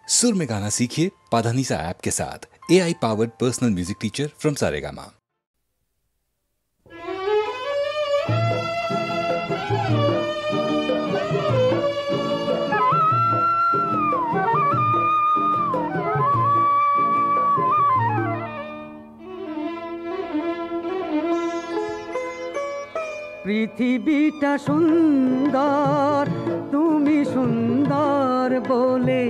सुर में गाना सीखिए पाधानीसा ऐप के साथ। AI powered personal music teacher from Saregama. পৃথিবীটা সুন্দর, তুমি সুন্দর বলে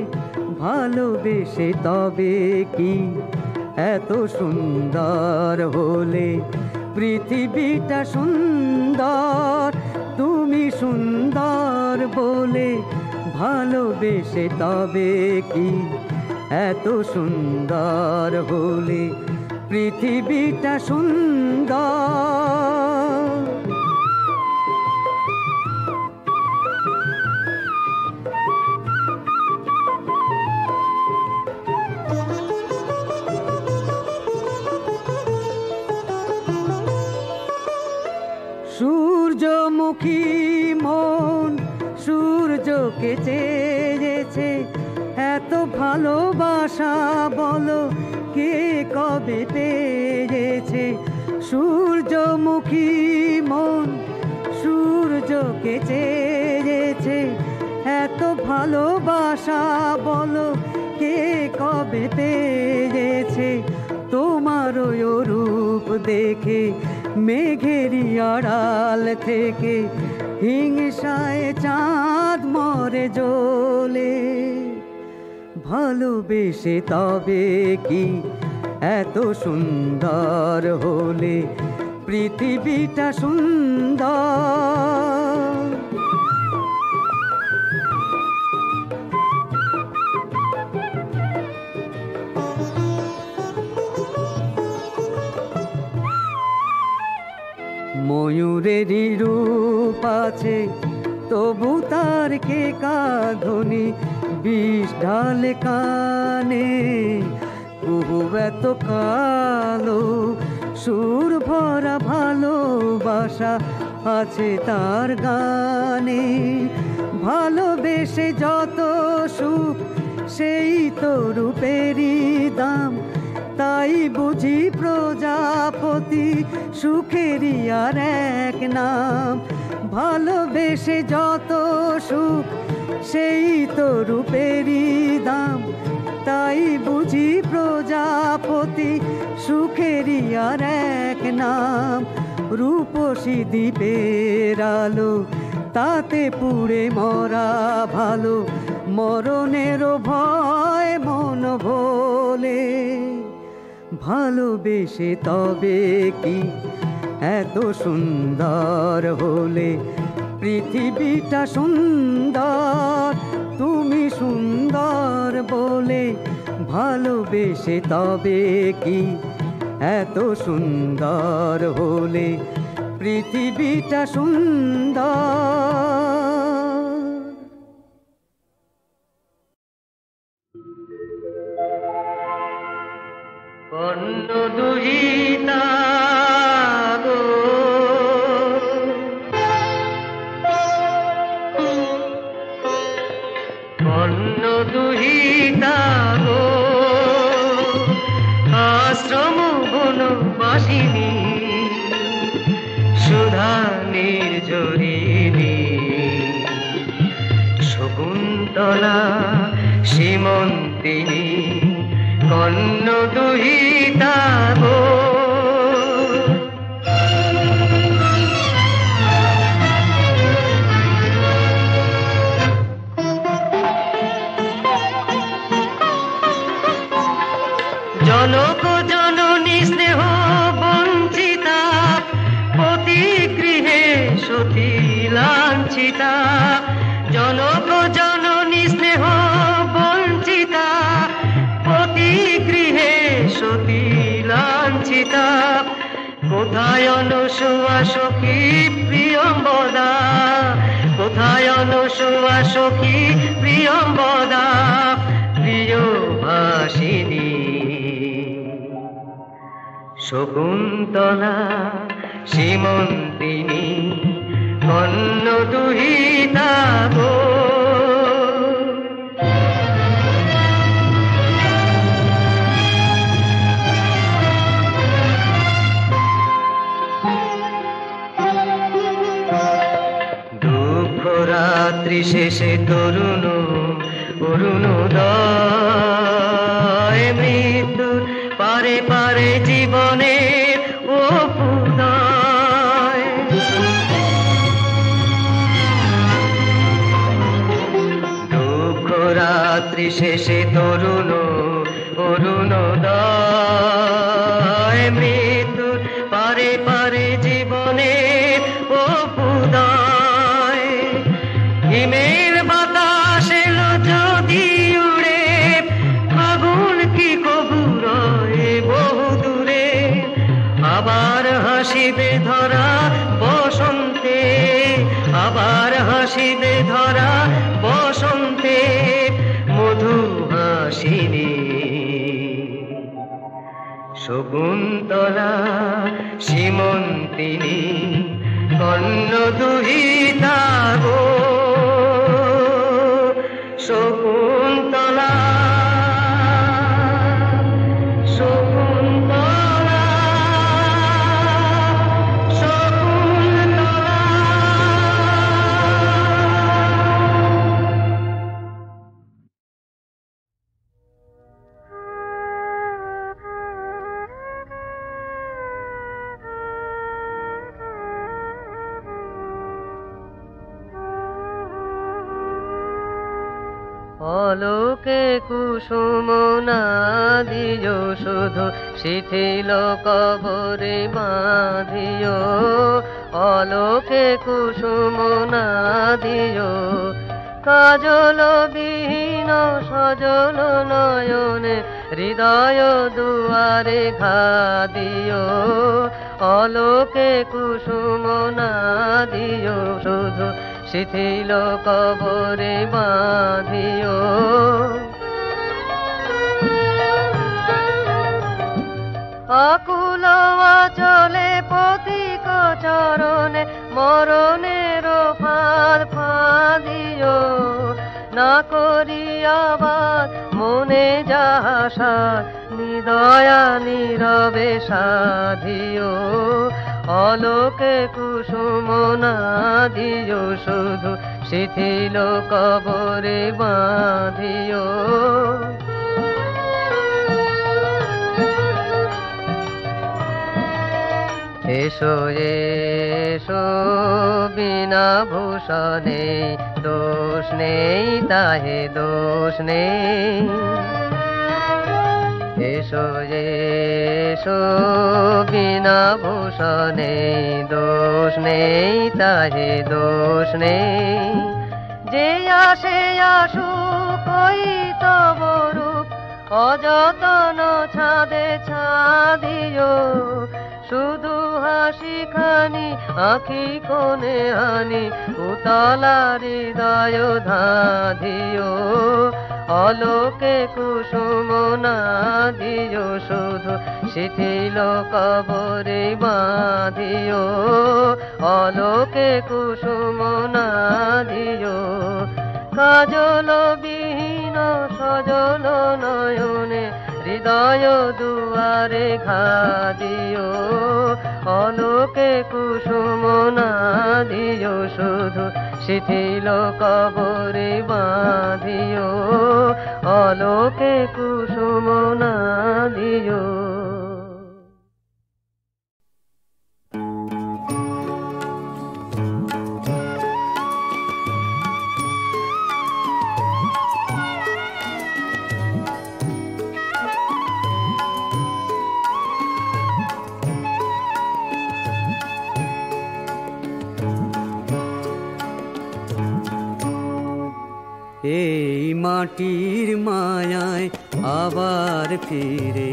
ভালোবেসে তবে কি এত সুন্দর হলে। পৃথিবীটা সুন্দর, তুমি সুন্দর বলে ভালোবেসে তবে কি এত সুন্দর হলে। পৃথিবীটা সুন্দর। সূর্যমুখী মন সূর্যকে চেয়েছে, এত ভালোবাসা বলো কে কবে পেয়েছে। সূর্যমুখী মন সূর্যকে চেয়েছে, এত ভালোবাসা বলো কে কবে পেয়েছে। তোমার ওই রূপ দেখে মেঘেরই আড়াল থেকে হিংসায় চাঁদ মরে জ্বলে। ভালোবেসে তবে কি এত সুন্দর হলে। পৃথিবীটা সুন্দর। ময়ূরেরই রূপ আছে তবু তার কে কাঁধনি, বিষ ঢালে কানে কুহু এত কালো। সুর ভরা ভালোবাসা আছে তার গানে। ভালোবেসে যত সুখ সেই তো রূপেরই দাম, তাই বুঝি প্রজাপতি সুখেরই আর এক নাম। ভালোবেসে যত সুখ সেই তো রূপেরই দাম, তাই বুঝি প্রজাপতি সুখেরই আর এক নাম। রূপসী দ্বীপের আলো তাতে পুড়ে মরা ভালো, মরণেরও ভয় মন ভোলে। ভালোবেসে তবে কি এত সুন্দর হলে। পৃথিবীটা সুন্দর, তুমি সুন্দর বলে ভালোবেসে তবে কি এত সুন্দর হলে। পৃথিবীটা সুন্দর। কর্ণ দুহিতা গো, কর্ণ দুহিতা গো, আশ্রম বনবাসিনী সুধা নির্ঝরিণী। শকুন্তলা সীমন্তিনী কর্ণ দুহিতা গো। জনক জননী স্নেহ বঞ্চিতা, পতিগৃহে সতী লাঞ্ছিতা। জনক জননী স্নেহ বঞ্চিতা, পতিগৃহে সতী লাঞ্ছিতা। কোথায় অনুসুয়া সখী প্রিয়ম্বদা, কোথায় অনুসুয়া সখী প্রিয়ম্বদা। প্রিয়ভাষিনী শকুন্তলা সীমন্তিনী কর্ণ দুহিতা গো। শেষে তরুণ অরুণোদয় মৃত্যুর পারে পারে জীবনের অপুদয় দুঃখ রাত্রি শেষে তরুণ অরুণোদয় মৃত্যুর পারে পারে জীবনের অপুদয় হিমের বাতাস এলো যদি উড়ে ফাগুন কি কবু রয়ে বহু দূরে আবার হাসিবে ধরা বসন্তে আবার হাসিবে ধরা বসন্তে মধু হাসিনি শকুন্তলা সীমন্তিনী কর্ণ দুহিতা গো শকুন্তলা শকুন্তলা শকুন্তলা অলোকে কুসুম না দিও শুধু শিথিল কবরে বাঁধিও অলোকে কুসুম না দিও কাজল বিহীন সজল নয়নে হৃদয় দুয়ারে ঘা দিও অলোকে কুসুম না দিও শুধু শিথিল কবরে বাঁধিও আকুল আচলে পথিক চরণে মরণের ফাঁদ ফাঁদিও না করিয়াবার মনে যাহা সাধ নিদয়া নীরবে সাধিও অলোকে কুসুম না দিও শুধু শিথিল কবরে বাঁধিও এসো এসো বিনা ভূষণে দোষ নেই তাহে দোষ নেই এসো এসো বিনা ভূষণে দোষ নেই তাহে দোষ নেই যে আসে আসুক ওই তব রূপ অযতন ছাদে ছাদিও শুধু হাসি খানি আঁখি কোণে হানি উতলা হৃদয় ধাধিও অলোকে কুসুম না দিও শুধু শিথিল কবরে বাঁধিও অলোকে কুসুম না দিও কাজল বিহীন সজল নয়নে হৃদয় দুয়ারে ঘা দিও অলোকে কুসুম না দিও শুধু শিথিল কবরে বাঁধিও অলোকে কুসুম না দিও এই মাটির মায়ায় আবার ফিরে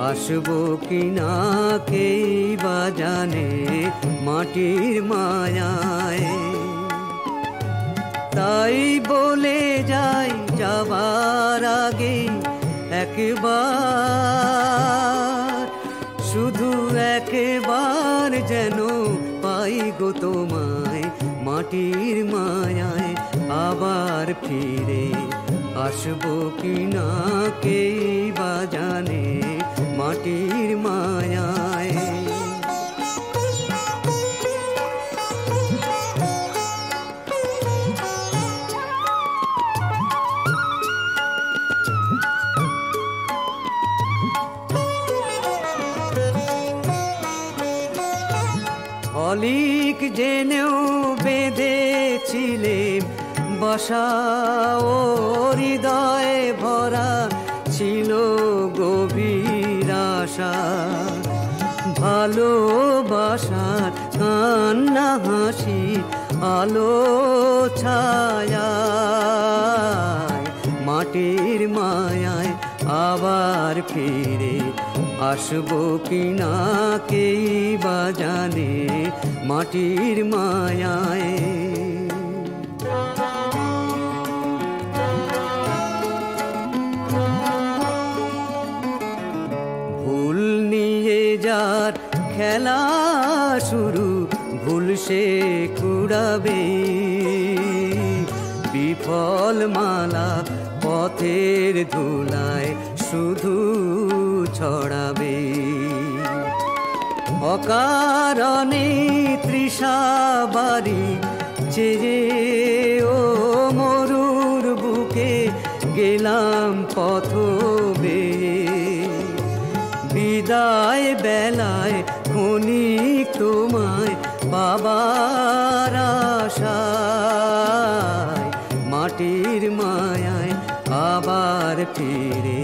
আসবো কিনা কেই বা জানে মাটির মায়ায় তাই বলে যাই যাবার আগে একবার শুধু একবার যেন পাই গো তোমায় মাটির মায়ায় আবার ফিরে আসবো কিনা কেই বা জানে মাটির মায়ায় অলিক জেনেও বেঁধেছিলে বাসা, ও হৃদয়ে ভরা ছিল গভীর আশা। ভালোবাসার কান্না হাসি আলো ছায়ায়, মাটির মায়ায় আবার ফিরে আসবো কিনা কেই বা জানে, মাটির মায়ায়। ভুল নিয়ে যার খেলা শুরু, ভুল সে কুড়াবে, বিফল মালা পথের ধুলায় শুধু ছড়াবে। অকারণে তৃষাবারি চেয়ে ও মরুর বুকে গেলাম পথ বেয়ে, বিদায় বেলায় ক্ষণিক তোমায় পাবার আশায়, মাটির মায়ায় আবার ফিরে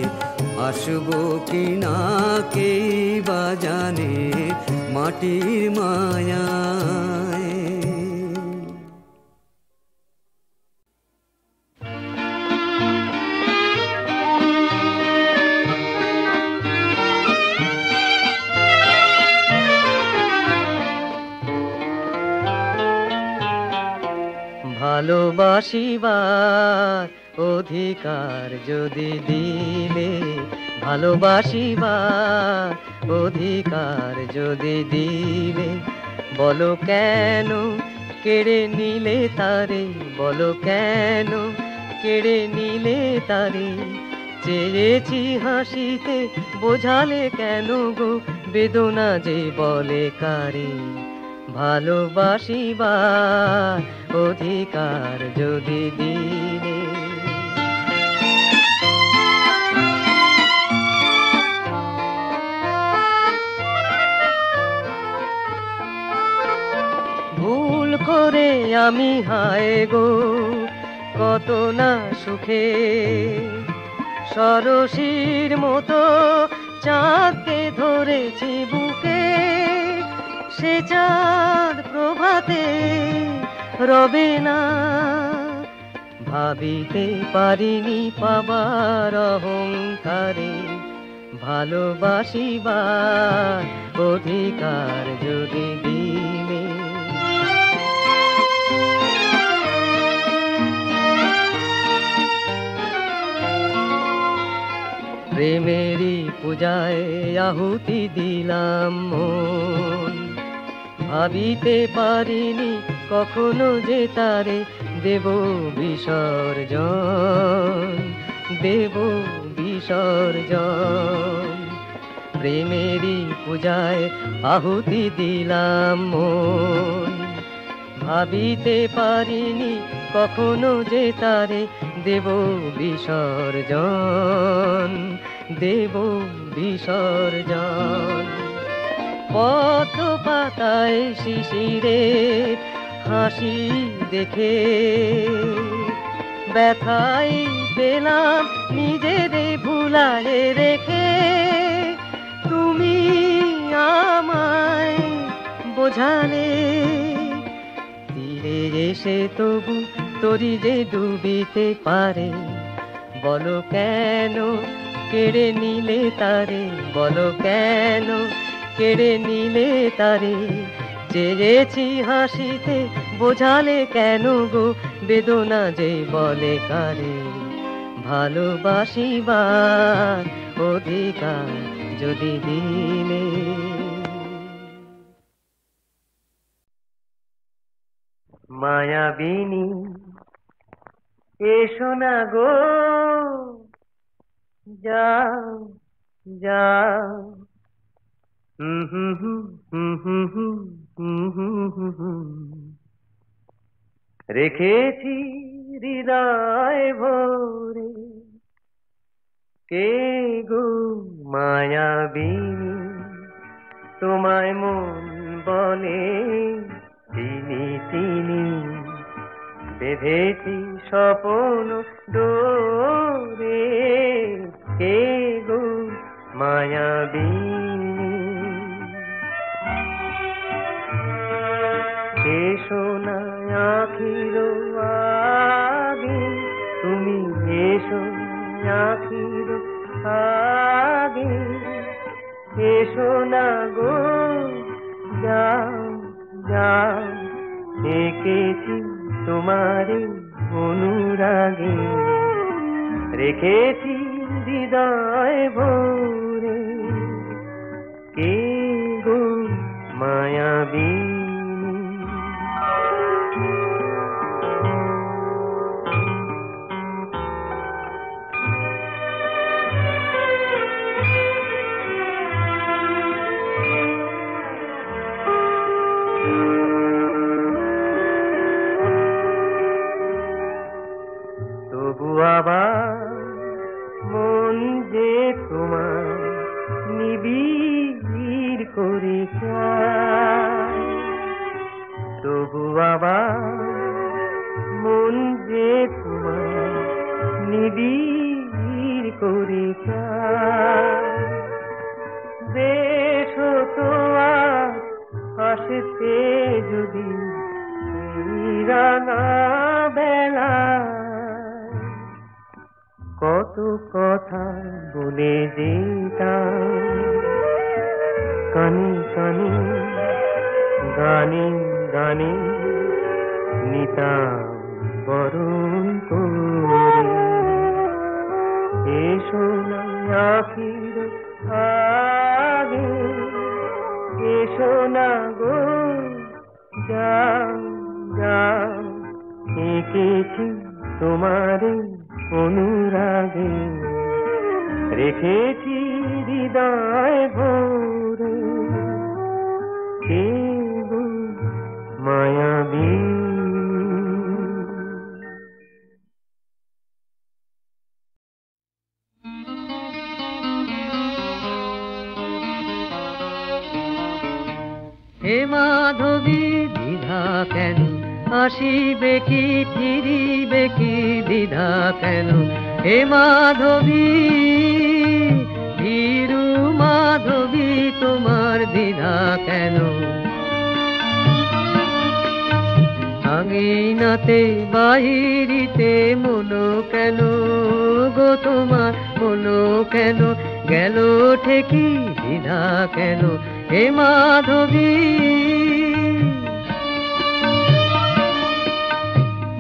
আসবো কিনা কেই বা জানে, মাটির মায়ায়। ভালোবাসিবার অধিকার যদি দিলে, ভালোবাসিবার অধিকার যদি দিলে, বলো কেন কেড়ে নিলে তারে, বলো কেন কেড়ে নিলে তারে। চেয়েছি হাসিতে বোঝালে কেন গো, বেদনা যে বলে কারে। ভালোবাসিবার অধিকার যদি দিলে। ভুল করে আমি হায় গো কত না সুখে, সরসীর মতো চাঁদকে ধরেছি বুকে। সে চাঁদ প্রভাতে রবে না, ভাবিতে পারিনি পাবার অহংকারে। ভালোবাসিবার অধিকার যদি দিলে। প্রেমেরই পূজায় আহুতি দিলাম মন, ভাবিতে পারিনি কখনো যে তারে দেব বিসর্জন, দেব বিসর্জন। প্রেমেরই পূজায় আহুতি দিলাম মন, ভাবিতে পারিনি কখনো যে তারে দেব বিসর্জন, দেব বিসর্জন। পদ্ম পাতায় শিশিরে হাসি দেখে ব্যথাই পেলাম নিজেরে ভুলায়ে রেখে। তুমি আমায় বোঝালে তীরে এসে তবু তরি যে ডুবিতে পারে। বলো কেন কেড়ে নিলে তারে, বলো কেন কেড়ে নিলে তারে। চেয়েছি হাসিতে বোঝালে কেন গো, বেদনা যে বলে কারে। ভালোবাসিবার অধিকার যদি দিলে। মায়াবিনী এসো না গো, যাও যাও। রেখেছি হৃদয় ভরে কে গো মায়াবিনী, তোমায় মন বলে তিনি তিনি বেঁধেছি স্বপন ডোরে কে গো মায়াবিনী এসো না আখির আগে তুমি এসো আখির আগে এসো না গো যাও যাও এঁকেছি তোমারে অনুরাগে রেখেছি হৃদয় ভরে কে গো মায়াবিনী আবার মন যে তোমার নিবিড় করে চায় তবু আবার মন যে তোমার নিবিড় করে চায় বেশ তো আসতে যদি রাঙা বেলা কত কথা বলে যেতাম কানে কানে গানে গানে নিতাম বরণ করে এসো না আখির আগে এসো না গো যাও যাও এঁকেছি তোমারে অনুরাগে রেখেছি হৃদয় ভরে কে গো মায়াবিনী হে মাধবী দ্বিধা কেন আসিবে কি ফিরিবে কি দ্বিধা কেন হে মাধবী ভীরু মাধবী তোমার দ্বিধা কেন আঙিনাতে বাহিরিতে মনো কেন গো তোমার মনো কেন গেল ঠেকি দ্বিধা কেন হে মাধবী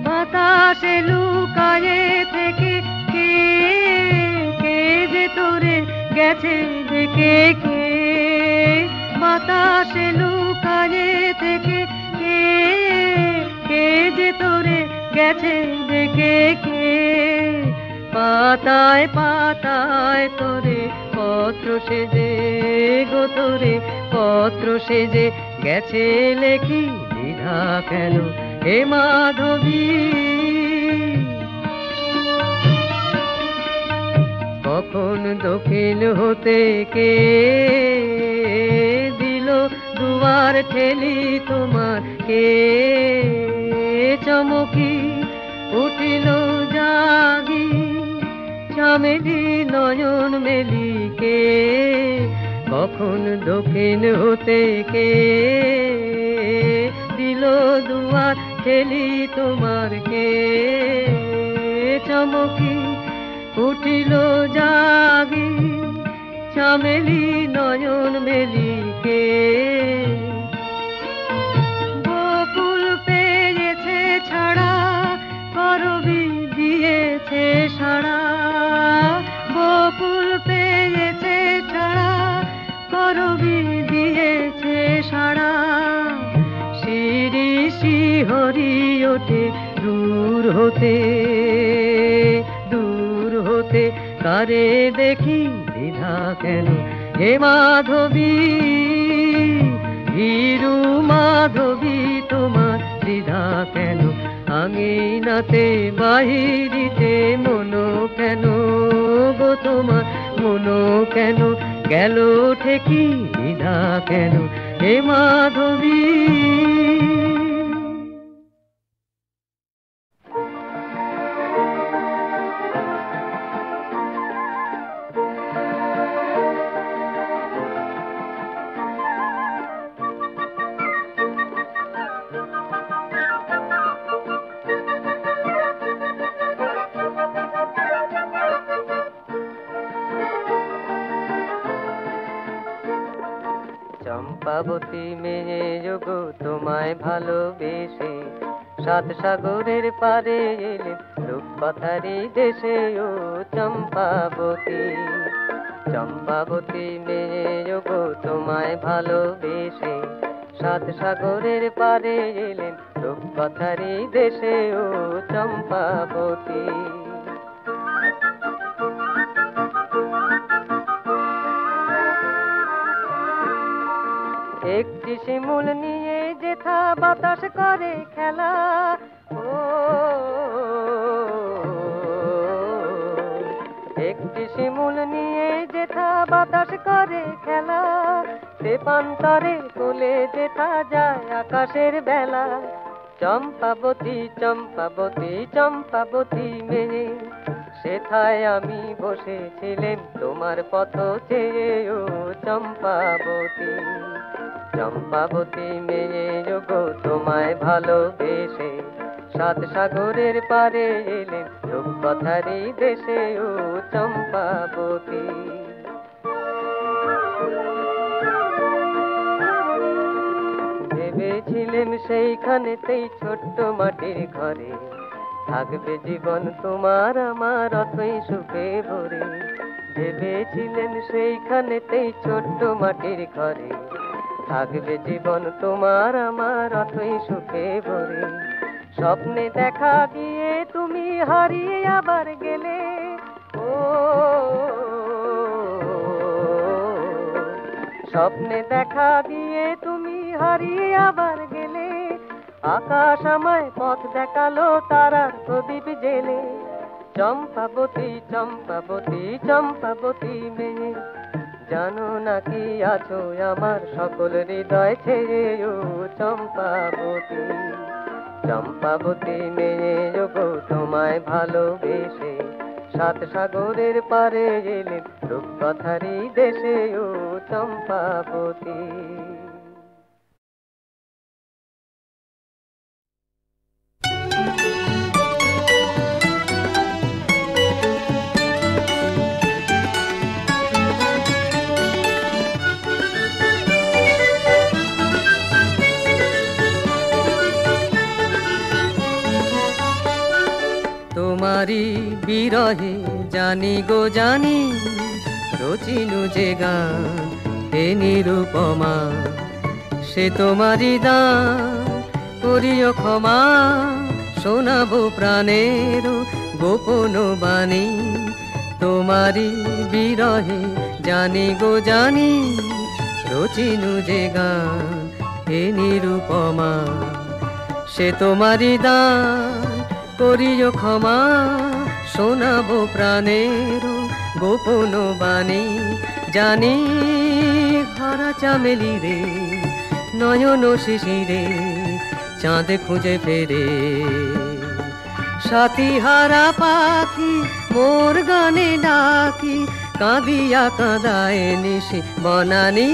বাতাসে লুকায়ে থেকে কে কে যে তোরে গেছে দেখে কে বাতাসে লুকায়ে থেকে কে কে যে তোরে গেছে দেখে কে পাতায় পাতায় তোরে পত্র সেজে গো তোরে পত্র সেজে গেছে লেখি দ্বিধা কেন হে মাধবী কখন দক্ষিণ হতে কে দিল দুয়ার ঠেলি তোমার কে চমকি উঠিল জাগি চামেলি নয়ন মেলি কে কখন দক্ষিণ হতে কে দিল দুয়ার ঠেলি তোমার কে চমকি উঠিল জাগি চামেলি নয়ন মেলি কে বকুল পেয়েছে ছাড়া করবি দিয়েছে সারা বকুল পেয়েছে ছাড়া করবি দিয়েছে সারা শিরিষি হরি ওঠে দূর হতে কারে দেখি দ্বিধা কেন হে মাধবী ভীরু মাধবী তোমার দ্বিধা কেন আঙিনাতে বাহিরিতে মনো কেন গো তোমার মনো কেন গেল ঠেকি দ্বিধা কেন হে মাধবী নদী। চম্পাবতী মেয়ে যোগো তোমায় ভালোবেসে সাত সাগরের পারে এলে রূপকথারি দেশে ও চম্পাবতী। চম্পাবতী মেয়ে যোগো তোমায় ভালোবেসে সাত সাগরের পারে এলেন রূপকথারি দেশে ও চম্পাবতী। একটি শিমুল নিয়ে যেথা বাতাস করে খেলা, ও একটি শিমুল নিয়ে যেথা বাতাস করে খেলা, সে পান্তরে কোলে যেথা যায় আকাশের বেলা। চম্পাবতী চম্পাবতী চম্পাবতী মেয়ে, সেথায় আমি বসেছিলাম তোমার পথ চেয়ে ও চম্পাবতী। চম্পাবতী মেয়ে যোগো তোমায় ভালোবেসে সাত সাগরের পারে এলেন রূপকথারি দেশে ও চম্পাবতী। ভেবেছিলেন সেইখানেতেই ছোট্ট মাটির ঘরে থাকবে জীবন তোমার আমার অতই সুখে ভরে। ভেবেছিলেন সেইখানেতেই ছোট্ট মাটির ঘরে থাকবে জীবন তোমার আমার অতই সুখে ভরে। স্বপ্নে দেখা দিয়ে তুমি হারিয়ে আবার গেলে, ও স্বপ্নে দেখা দিয়ে তুমি হারিয়ে আবার গেলে। আকাশ আমায় পথ দেখালো তারার প্রদীপ জেলে। চম্পাবতী চম্পাবতী চম্পাবতী মেয়ে, জানো নাকি আছো আমার সকল হৃদয় ছেড়ে ও চম্পাবতী। চম্পাবতী মেয়ে যোগো তোমায় ভালোবেসে সাত সাগরের পারে এলেন রূপকথারি দেশে ও চম্পাবতী। তোমারি বিরহে জানি গো জানি, রচিনু যে গান হে নিরুপমা, সে তোমারি দান করিও ক্ষমা। শোনাবো প্রাণের গোপন বাণী, তোমারি বিরহে জানি গো জানি, রচিনু যে গান হে নিরুপমা, সে তোমারি দান করিও ক্ষমা। শোনাবো প্রাণের গোপন বাণী, জানি হারা চামেলি রে নয়ন শিশিরে চাঁদ খুঁজে ফেরে। সাথী হারা পাখি মোর গানে ডাকি, কাঁদিয়া কাঁদায় নিশি বনানী।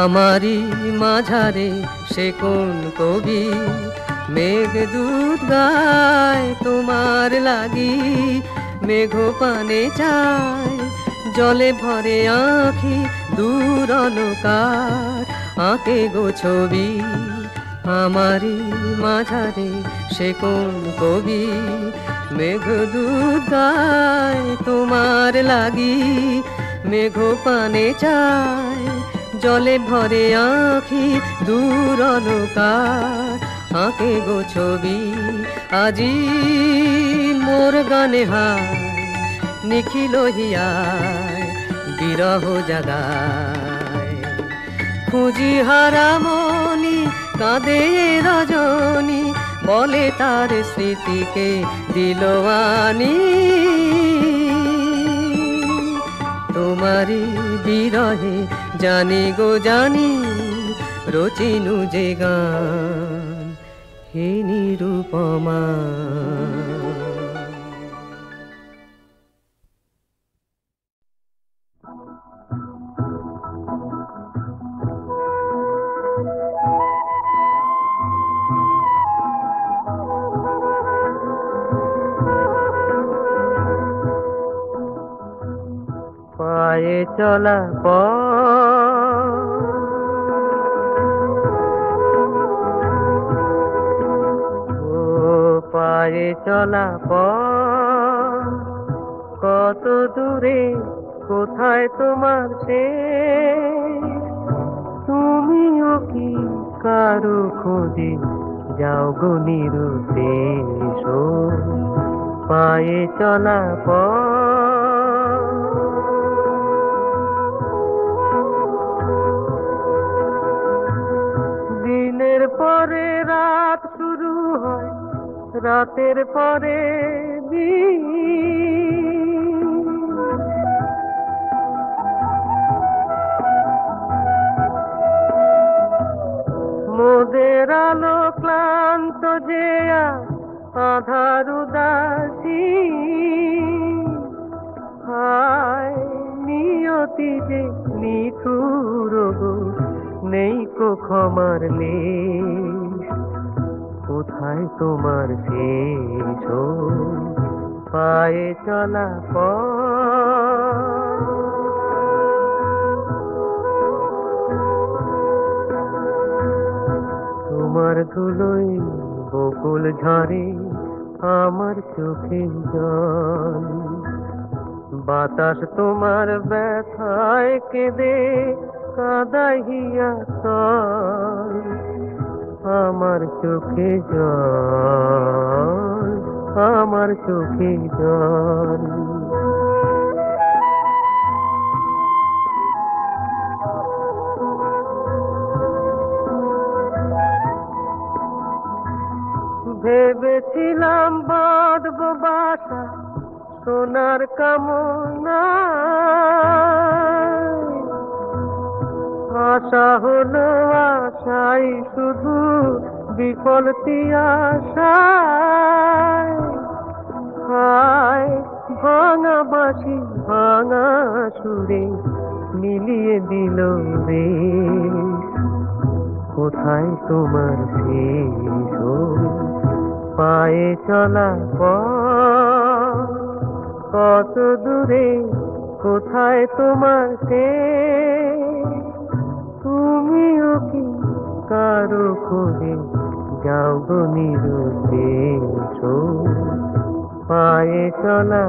আমারি মাঝারে সে কোন কবি মেঘদূত গায় তোমার লাগি। মেঘ পানে চায় জলে ভরে আঁখি দূর অলকার আঁকে গো ছবি। আমারি মাঝারে সে কোন কবি মেঘদূত গায় তোমার লাগি। মেঘ পানে চায় জলে ভরে আঁখি দূর অলকার আঁকে গো ছবি। আজি মোর গানে হায় নিখিল হিয়ায় বিরহ জাগায়। খুঁজি হারা মনি কাঁদে রজনী বলে তার স্মৃতিকে দিল আনি। তোমারই বিরহে জানি গো জানি, রচিনু যে গান হে নিরুপমা। পায়ে চলা পায়ে চলা কত দূরে কোথায় তোমার সে, তুমিও কি কারো খোঁজে যাও গো নিরুদ্দেশ। পায়ে চলা দিনের পরে রাত শুরু হয়, রাতের পরে দিন, মোদের আলো ক্লান্ত যে আধার উদাসী, হায় নিয়তি যে নিঠুর গো, নেই কো ক্ষমার লেশ। কোথায় তোমার শেষ পায়ে চলা তোমার ধুলোই বকুল ঝরে আমার চোখে জল, বাতাস তোমার ব্যথায় কেঁদে কাঁদাইয়া চল, আমার চোখে জল, আমার চোখে জল। ভেবেছিলাম বাঁধব বাসা সোনার কামনা, আশা হলো আশাই শুধু বিফলতি আশায়, হায় ভাঙা বাঁশি ভাঙা সুরে মিলিয়ে দিল রে, কোথায় তোমার শেষ পায়ে চলা কত দূরে কোথায় তোমার শেষ, তুমিও কি কারো খোঁজে যাও গো নিরুদ্দেশ। পায়ে চলা